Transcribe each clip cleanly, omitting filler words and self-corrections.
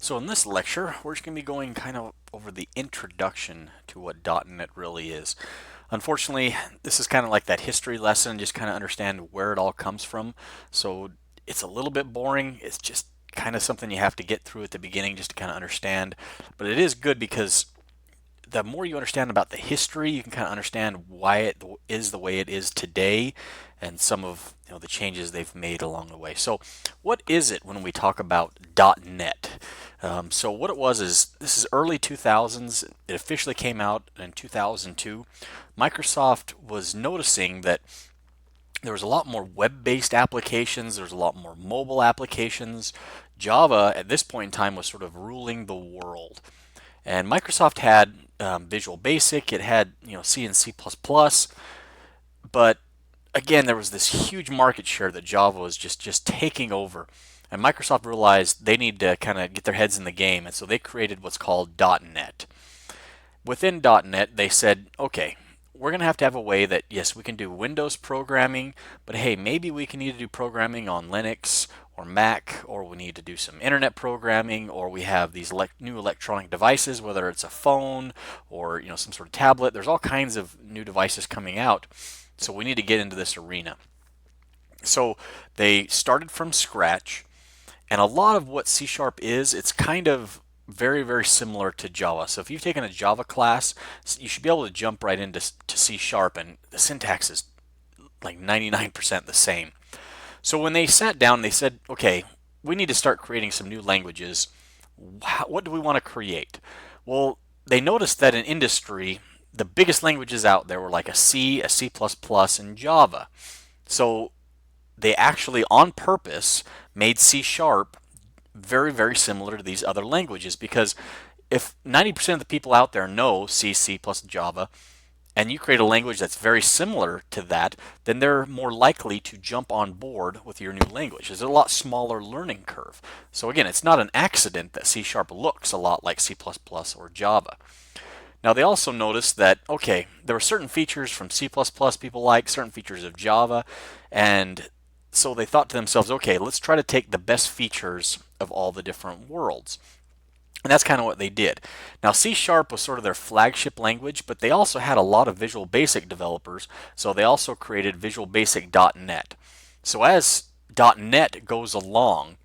So in this lecture, we're just going to be going kind of over the introduction to what .NET really is. Unfortunately, this is kind of like that history lesson, just kind of understand where it all comes from. So it's a little bit boring. It's just kind of something you have to get through at the beginning just to kind of understand. But it is good because the more you understand about the history, you can kind of understand why it is the way it is today and some of the changes they've made along the way. So what is it when we talk about .NET? So what it was is this is early 2000s. It officially came out in 2002. Microsoft was noticing that there was a lot more web-based applications. There was a lot more mobile applications. Java at this point in time was sort of ruling the world. And Microsoft had Visual Basic, it had C and C++, but again there was this huge market share that Java was just taking over. And Microsoft realized they need to kind of get their heads in the game, and so they created what's called .NET. Within .NET, they said, okay, we're going to have a way that, yes, we can do Windows programming, but hey, maybe we can need to do programming on Linux or Mac, or we need to do some internet programming, or we have these new electronic devices, whether it's a phone or some sort of tablet. There's all kinds of new devices coming out, so we need to get into this arena. So they started from scratch, and a lot of what C Sharp is, it's kind of very similar to Java. So if you've taken a Java class, you should be able to jump right into C Sharp, and the syntax is like 99% the same. So when they sat down, they said, okay, we need to start creating some new languages. What do we want to create? Well, they noticed that in industry, the biggest languages out there were like a C, a C++, and Java. So they actually, on purpose, made C Sharp very similar to these other languages, because if 90% of the people out there know C, C plus Java, and you create a language that's very similar to that, then they're more likely to jump on board with your new language. There's a lot smaller learning curve. So again, it's not an accident that C Sharp looks a lot like C++ or Java. Now they also noticed that, okay, there were certain features from C++ people like, certain features of Java, and so they thought to themselves, okay, let's try to take the best features of all the different worlds. And that's kind of what they did. Now C Sharp was sort of their flagship language, but they also had a lot of Visual Basic developers, so they also created Visual Basic .NET. So as .NET goes along,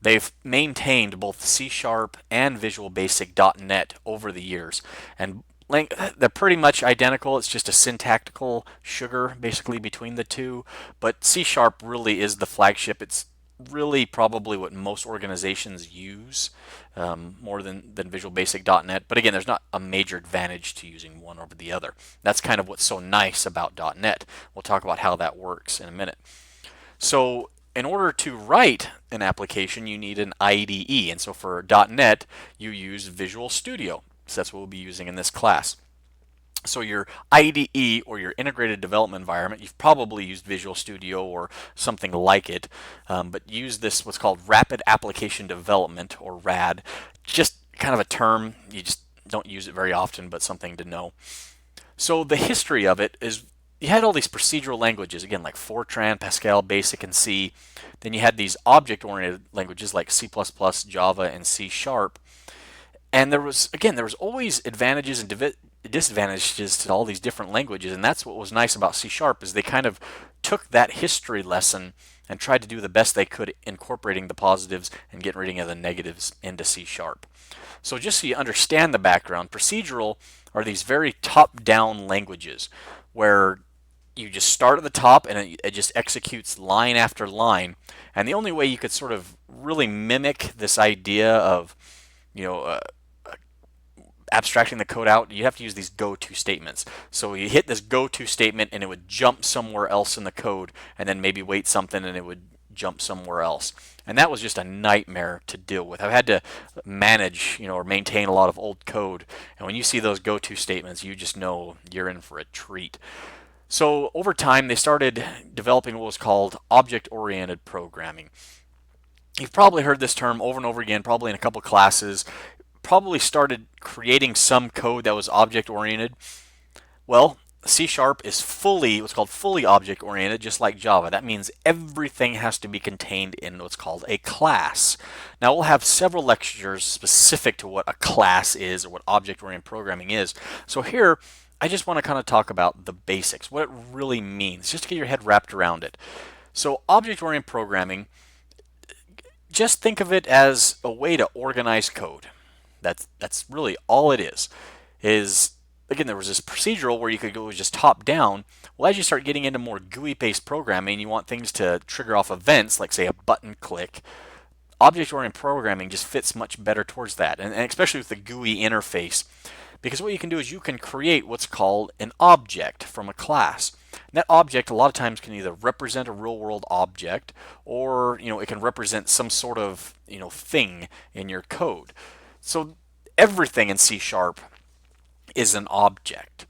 they've maintained both C Sharp and Visual Basic .NET over the years. And they're pretty much identical. It's just a syntactical sugar basically between the two. But C Sharp really is the flagship. It's really probably what most organizations use more than Visual Basic .NET. But again, there's not a major advantage to using one over the other. That's kind of what's so nice about .NET. We'll talk about how that works in a minute. So in order to write an application, you need an IDE. And so for .NET, you use Visual Studio. So that's what we'll be using in this class. So your IDE, or your integrated development environment, you've probably used Visual Studio or something like it, but use this what's called Rapid Application Development, or RAD. Just kind of a term, you just don't use it very often, but something to know. So the history of it is, you had all these procedural languages, again, like Fortran, Pascal, Basic, and C. Then you had these object-oriented languages like C++, Java, and C Sharp. And there was always advantages and disadvantages to all these different languages, and that's what was nice about C Sharp, is they kind of took that history lesson and tried to do the best they could, incorporating the positives and getting rid of the negatives into C Sharp. So just so you understand the background, procedural are these very top-down languages where you just start at the top and it just executes line after line. And the only way you could sort of really mimic this idea of, you know, abstracting the code out, you have to use these go-to statements. So you hit this go-to statement and it would jump somewhere else in the code, and then maybe wait something and it would jump somewhere else. And that was just a nightmare to deal with. I've had to manage, or maintain a lot of old code. And when you see those go-to statements, you just know you're in for a treat. So over time, they started developing what was called object-oriented programming. You've probably heard this term over and over again, probably in a couple classes. Probably started creating some code that was object-oriented. Well, C# is fully what's called fully object oriented, just like Java. That means everything has to be contained in what's called a class. Now we'll have several lectures specific to what a class is or what object oriented programming is. So here I just want to kind of talk about the basics, what it really means, just to get your head wrapped around it. So object oriented programming, just think of it as a way to organize code. That's really all it is. Again, there was this procedural where you could go just top down. Well, as you start getting into more GUI based programming, you want things to trigger off events, like say a button click. Object-oriented programming just fits much better towards that, and especially with the GUI interface, because what you can do is you can create what's called an object from a class. And that object a lot of times can either represent a real-world object, or it can represent some sort of thing in your code. So everything in C# is an object.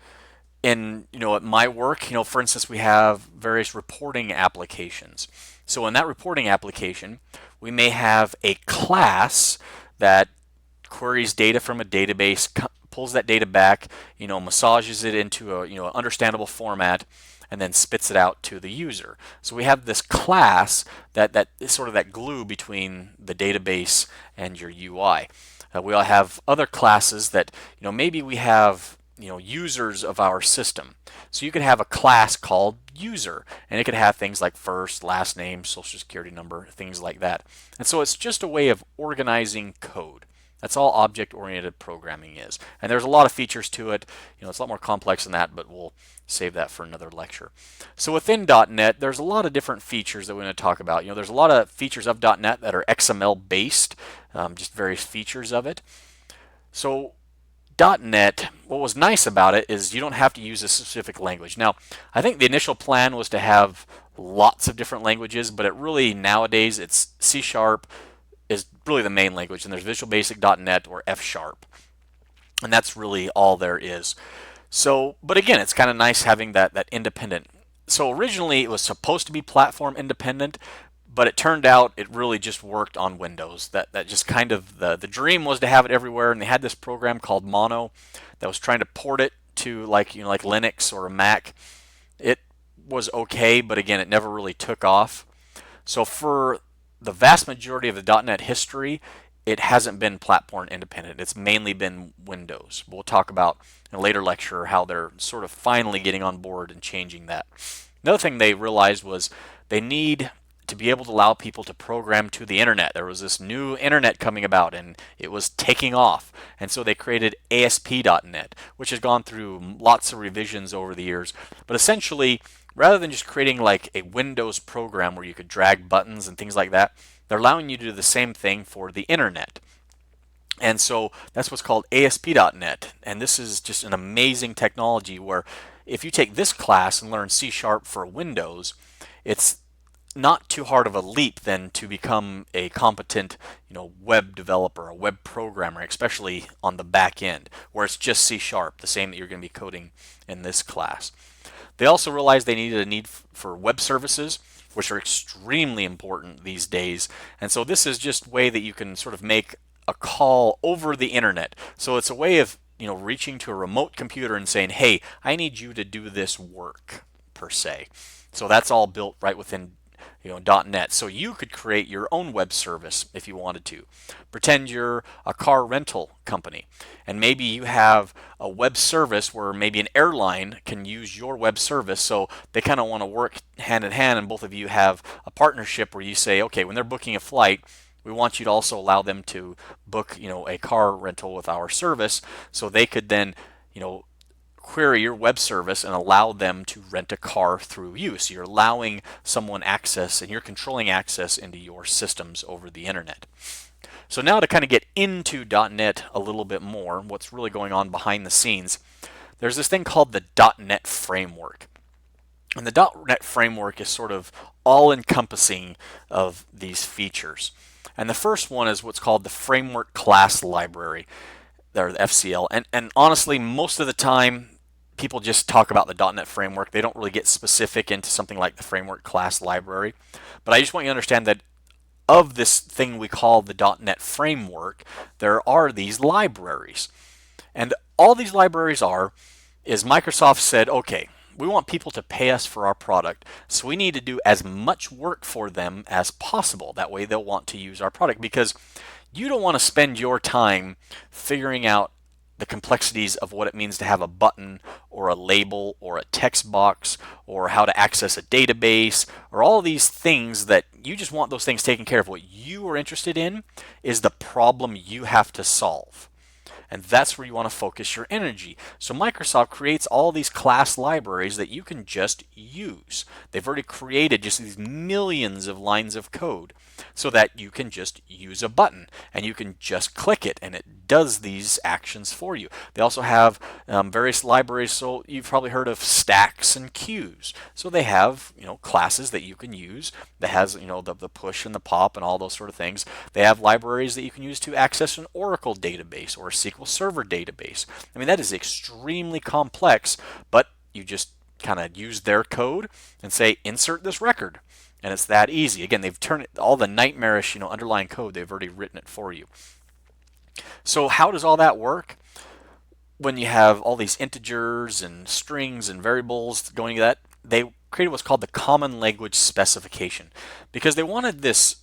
In at my work, for instance, we have various reporting applications. So in that reporting application, we may have a class that queries data from a database, pulls that data back, massages it into a an understandable format, and then spits it out to the user. So we have this class that is sort of that glue between the database and your UI. We all have other classes that maybe we have users of our system. So you could have a class called user, and it could have things like first, last name, social security number, things like that. And so it's just a way of organizing code. That's all object-oriented programming is. And there's a lot of features to it. It's a lot more complex than that, but we'll save that for another lecture. So within .NET, there's a lot of different features that we're going to talk about. There's a lot of features of .NET that are XML based, just various features of it. So .NET, what was nice about it is you don't have to use a specific language. Now, I think the initial plan was to have lots of different languages, but it really nowadays it's C# is really the main language, and there's Visual Basic .NET or F#, and that's really all there is. So, but again, it's kind of nice having that independent. So originally it was supposed to be platform independent, but it turned out it really just worked on Windows. That just kind of the dream was to have it everywhere, and they had this program called Mono that was trying to port it to like Linux or a Mac. It was okay, but again, it never really took off. So for the vast majority of the .NET history, it hasn't been platform independent. It's mainly been Windows. We'll talk about in a later lecture how they're sort of finally getting on board and changing that. Another thing they realized was they need to be able to allow people to program to the internet. There was this new internet coming about, and it was taking off. And so they created ASP.NET, which has gone through lots of revisions over the years. But essentially, rather than just creating like a Windows program where you could drag buttons and things like that, they're allowing you to do the same thing for the internet. And so that's what's called ASP.NET. And this is just an amazing technology where if you take this class and learn C# for Windows, it's not too hard of a leap then to become a competent web developer, a web programmer, especially on the back end, where it's just C#, the same that you're going to be coding in this class. They also realized they needed a need for web services, which are extremely important these days. And so this is just a way that you can sort of make a call over the internet. So it's a way of reaching to a remote computer and saying, hey, I need you to do this work, per se. So that's all built right within .NET. So you could create your own web service if you wanted to. Pretend you're a car rental company, and maybe you have a web service where maybe an airline can use your web service, so they kind of want to work hand in hand, and both of you have a partnership where you say, okay, when they're booking a flight, we want you to also allow them to book a car rental with our service, so they could then query your web service and allow them to rent a car through you. So you're allowing someone access, and you're controlling access into your systems over the internet. So now to kind of get into .NET a little bit more, what's really going on behind the scenes, there's this thing called the .NET framework. And the .NET framework is sort of all-encompassing of these features. And the first one is what's called the Framework Class Library, or the FCL. And honestly, most of the time, people just talk about the .NET framework. They don't really get specific into something like the Framework Class Library. But I just want you to understand that of this thing we call the .NET framework, there are these libraries. And all these libraries are is Microsoft said, okay, we want people to pay us for our product, so we need to do as much work for them as possible. That way they'll want to use our product, because you don't want to spend your time figuring out the complexities of what it means to have a button or a label or a text box or how to access a database or all these things that you just want those things taken care of. What you are interested in is the problem you have to solve. And that's where you want to focus your energy. So Microsoft creates all these class libraries that you can just use. They've already created just these millions of lines of code so that you can just use a button and you can just click it and it does these actions for you. They also have various libraries, so you've probably heard of stacks and queues. So they have classes that you can use that has the push and the pop and all those sort of things. They have libraries that you can use to access an Oracle database or a SQL Server database. I mean, that is extremely complex, but you just kind of use their code and say insert this record, and it's that easy. Again, they've turned all the nightmarish underlying code, they've already written it for you. So how does all that work? When you have all these integers and strings and variables going to that, they created what's called the common language specification, because they wanted this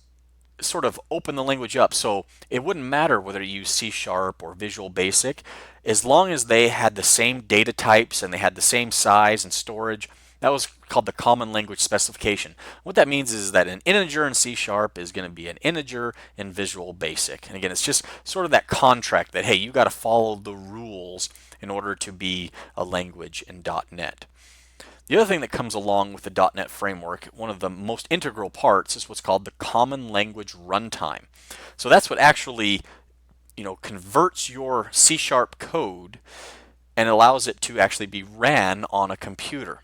sort of open the language up, so it wouldn't matter whether you use C# or Visual Basic, as long as they had the same data types and they had the same size and storage. That was called the common language specification. What that means is that an integer in C# is going to be an integer in Visual Basic. And again, it's just sort of that contract that, hey, you got to follow the rules in order to be a language in .NET. The other thing that comes along with the .NET framework, one of the most integral parts, is what's called the Common Language Runtime. So that's what actually converts your C# code and allows it to actually be ran on a computer.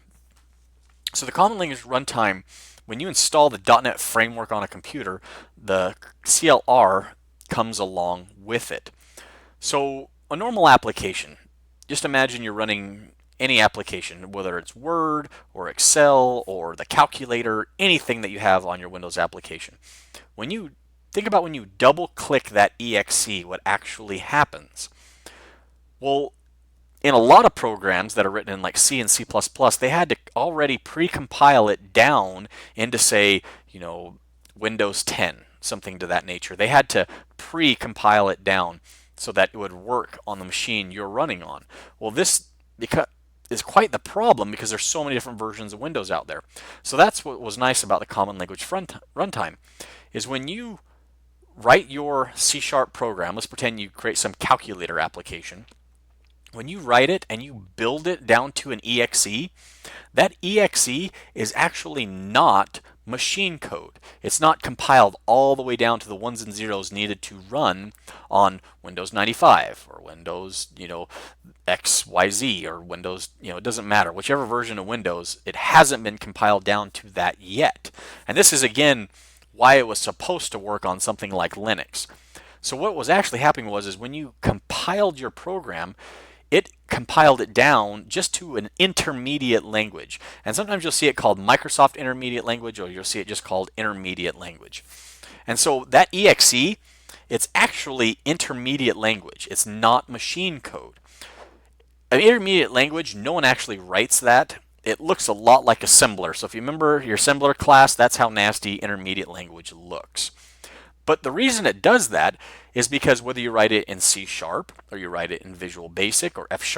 So the Common Language Runtime, when you install the .NET framework on a computer, the CLR comes along with it. So a normal application, just imagine you're running any application, whether it's Word or Excel or the calculator, anything that you have on your Windows application. When you think about when you double click that exe, what actually happens? Well, in a lot of programs that are written in like C and C++, they had to already pre-compile it down into, say, Windows 10, something to that nature. They had to pre-compile it down so that it would work on the machine you're running on. Well, this is quite the problem because there's so many different versions of Windows out there. So that's what was nice about the Common Language Runtime, is when you write your C# program, let's pretend you create some calculator application. When you write it and you build it down to an exe, that exe is actually not machine code. It's not compiled all the way down to the ones and zeros needed to run on Windows 95 or Windows, XYZ or Windows, it doesn't matter. Whichever version of Windows, it hasn't been compiled down to that yet. And this is, again, why it was supposed to work on something like Linux. So what was actually happening is when you compiled your program, it compiled it down just to an intermediate language. And sometimes you'll see it called Microsoft Intermediate Language, or you'll see it just called Intermediate Language. And so that exe, it's actually intermediate language. It's not machine code. An intermediate language, no one actually writes that. It looks a lot like assembler. So if you remember your assembler class, that's how nasty intermediate language looks. But the reason it does that is because whether you write it in C# or you write it in Visual Basic or F#,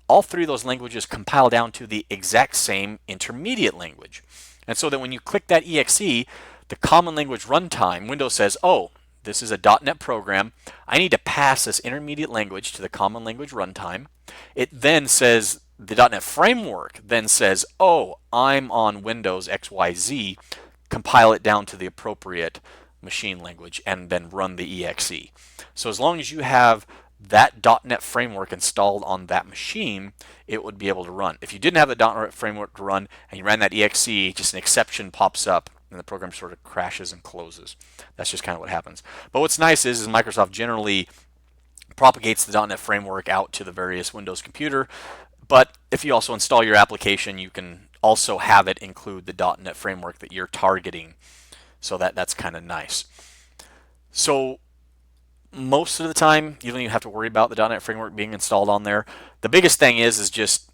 all three of those languages compile down to the exact same intermediate language. And so that when you click that exe, the Common Language Runtime, Windows says, oh, this is a .NET program. I need to pass this intermediate language to the Common Language Runtime. It then says, the .NET Framework then says, oh, I'm on Windows XYZ, compile it down to the appropriate machine language and then run the exe. So as long as you have that .NET framework installed on that machine, it would be able to run. If you didn't have the .NET framework to run and you ran that exe, just an exception pops up and the program sort of crashes and closes. That's just kind of what happens. But what's nice is Microsoft generally propagates the .NET framework out to the various Windows computer. But if you also install your application, you can also have it include the .NET framework that you're targeting. So that's kind of nice. So Most of the time, you don't even have to worry about the .NET framework being installed on there. The biggest thing is just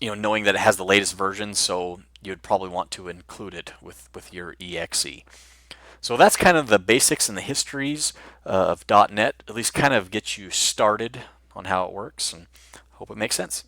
knowing that it has the latest version, so you'd probably want to include it with your exe. So that's kind of the basics and the histories of .NET, at least kind of get you started on how it works, and hope it makes sense.